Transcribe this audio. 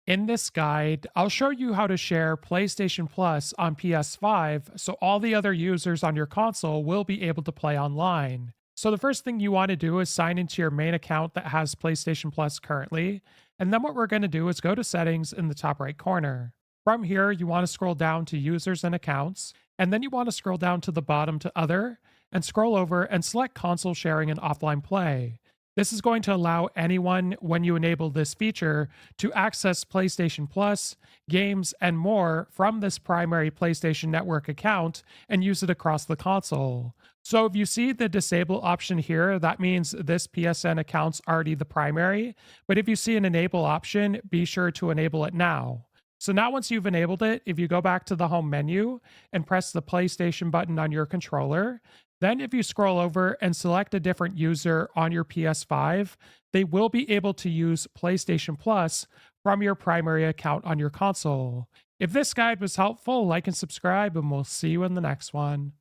In this guide, I'll show you how to share PlayStation Plus on PS5 so all the other users on your console will be able to play online. So, the first thing you want to do is sign into your main account that has PlayStation Plus currently. And then what we're going to do is go to settings in the top right corner. From here, you want to scroll down to users and accounts. And then you want to scroll down to the bottom to other and scroll over and select console sharing and offline play. This is going to allow anyone, when you enable this feature, to access PlayStation Plus, games, and more from this primary PlayStation Network account and use it across the console. So if you see the disable option here, that means this PSN account's already the primary. But if you see an enable option, be sure to enable it now. So now once you've enabled it, if you go back to the home menu and press the PlayStation button on your controller, then if you scroll over and select a different user on your PS5, they will be able to use PlayStation Plus from your primary account on your console. If this guide was helpful, like and subscribe, and we'll see you in the next one.